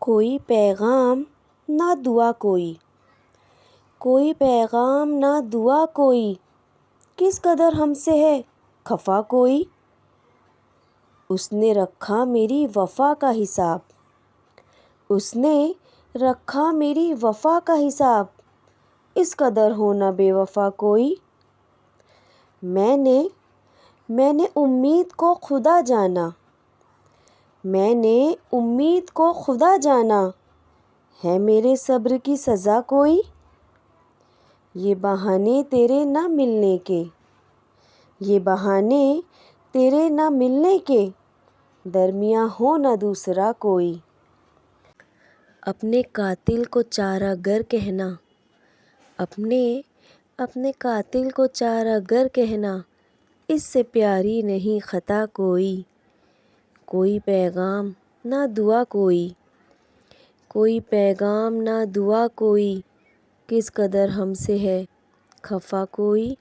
کوئی پیغام نہ دعا کوئی، کوئی پیغام نہ دعا کوئی، کس قدر ہم سے ہے خفا کوئی۔ اس نے رکھا میری وفا کا حساب، اس نے رکھا میری وفا کا حساب، اس قدر ہونا بے وفا کوئی۔ میں نے امید کو خدا جانا، میں نے امید کو خدا جانا، ہے میرے صبر کی سزا کوئی۔ یہ بہانے تیرے نہ ملنے کے، یہ بہانے تیرے نہ ملنے کے، درمیاں ہو نہ دوسرا کوئی۔ اپنے قاتل کو چارہ گر کہنا، اپنے قاتل کو چارہ گر کہنا، اس سے پیاری نہیں خطا کوئی۔ کوئی پیغام نہ دعا کوئی، کوئی پیغام نہ دعا کوئی، کس قدر ہم سے ہے خفا کوئی۔